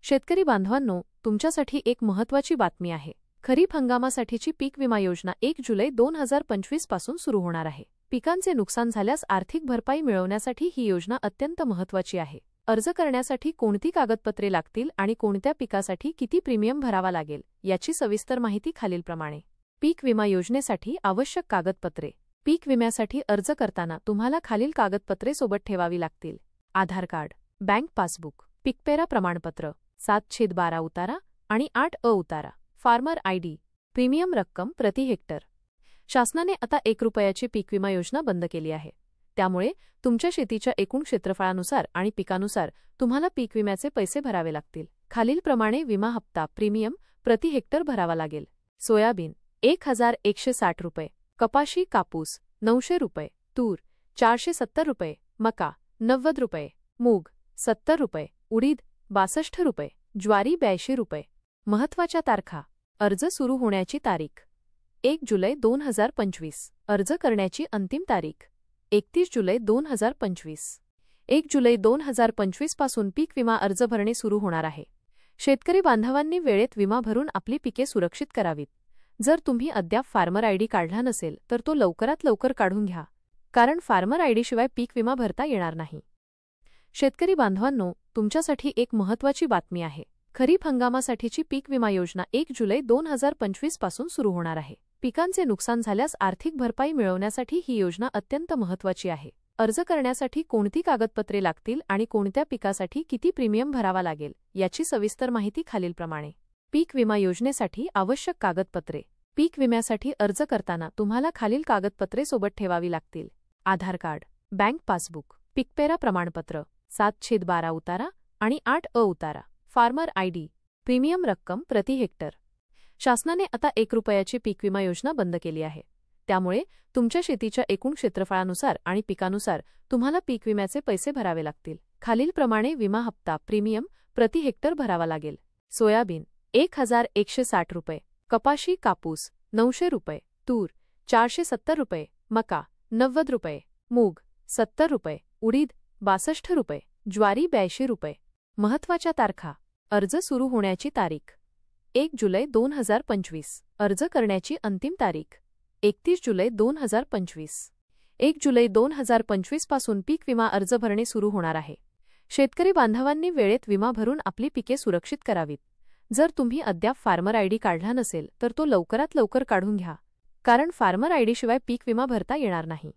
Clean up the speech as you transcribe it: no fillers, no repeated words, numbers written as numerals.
शेतकरी बांधवांनो, तुमच्यासाठी एक महत्त्वाची बातमी आहे. खरीप हंगामासाठीची पीक विमा योजना 1 जुलै 2025 पासून सुरू होणार आहे. पिकांचे नुकसान झाल्यास आर्थिक भरपाई मिळवण्यासाठी ही योजना अत्यंत महत्त्वाची आहे. अर्ज करण्यासाठी कोणती कागदपत्रे लागतील आणि कोणत्या पिकासाठी किती प्रीमियम भरावा लागेल याची सविस्तर माहिती खालीलप्रमाणे. पीक विमा योजनेसाठी आवश्यक कागदपत्रे. पीक विम्यासाठी अर्ज करताना तुम्हाला खालील कागदपत्रे सोबत ठेवावी लागतील: आधार कार्ड, बँक पासबुक, पीकपेरा प्रमाणपत्र, 7/12 उतारा आणि 8 उतारा, फार्मर आयडी, प्रीमियम रक्कम प्रति हेक्टर. शासनाने आता 1 रुपयाची पीक विमा योजना बंद केली आहे. त्यामुळे तुमच्या शेतीच्या एकूण क्षेत्रफळानुसार आणि पिकानुसार तुम्हाला पीक विम्याचे पैसे भरावे लागतील. खालीलप्रमाणे विमा हप्ता प्रीमियम प्रति हेक्टर भरावा लागेल: सोयाबीन 1160 रुपये, कपाशी कापूस 900 रुपये, तूर 470 रुपये, मका 90 रुपये, मूग 70 रुपये, उडीद 62 रुपये, ज्वारी 82 रुपये. महत्त्वाच्या तारखा. अर्ज सुरू होण्याची तारीख 1 जुलै 2025. अर्ज करण्याची अंतिम तारीख 31 जुलै 2025. 1 जुलै 2025 पासून पीक विमा अर्ज भरणे सुरू होणार आहे. शेतकरी बांधवांनी वेळेत विमा भरून आपली पिके सुरक्षित करावीत. जर तुम्ही अद्याप फार्मर आयडी काढला नसेल तर तो लवकरात लवकर काढून घ्या, कारण फार्मर आयडी शिवाय पीक विमा भरता येणार नाही. शेतकरी बांधवांनो, तुमच्यासाठी एक महत्त्वाची बातमी आहे. खरीप हंगामासाठीची पीक विमा योजना 1 जुलै 2025 पासून सुरू होणार आहे. पिकांचे नुकसान झाल्यास आर्थिक भरपाई मिळवण्यासाठी ही योजना अत्यंत महत्त्वाची आहे. अर्ज करण्यासाठी कोणती कागदपत्रे लागतील आणि कोणत्या पिकासाठी किती प्रीमियम भरावा लागेल याची सविस्तर माहिती खालीलप्रमाणे. पीक विमा योजनेसाठी आवश्यक कागदपत्रे. पीक विम्यासाठी अर्ज करताना तुम्हाला खालील कागदपत्रे सोबत ठेवावी लागतील: आधार कार्ड, बँक पासबुक, पीकपेरा प्रमाणपत्र, 7/12 उतारा आणि 8 उतारा, फार्मर आयडी, प्रीमियम रक्कम प्रति हेक्टर. शासनाने आता 1 रुपयाची पीक विमा योजना बंद केली आहे. त्यामुळे तुमच्या शेतीच्या एकूण क्षेत्रफळानुसार आणि पिकानुसार तुम्हाला पीक विम्याचे पैसे भरावे लागतील. खालीलप्रमाणे विमा हप्ता प्रीमियम प्रति हेक्टर भरावा लागेल: सोयाबीन 1160 रुपये, कपाशी कापूस 900 रुपये, तूर 470 रुपये, मका 90 रुपये, मूग 70 रुपये, उडीद 62 रुपये, ज्वारी 82 रुपये. महत्त्वाच्या तारखा. अर्ज सुरू होण्याची तारीख 1 जुलै 2025. अर्ज करण्याची अंतिम तारीख 31 जुलै 2025. 1 जुलै 2025 पासून पीक विमा अर्ज भरणे सुरू होणार आहे. शेतकरी बांधवांनी वेळेत विमा भरून आपली पिके सुरक्षित करावीत. जर तुम्ही अद्याप फार्मर आयडी काढला नसेल तर तो लवकरात लवकर काढून घ्या, कारण फार्मर आयडी शिवाय पीक विमा भरता येणार नाही.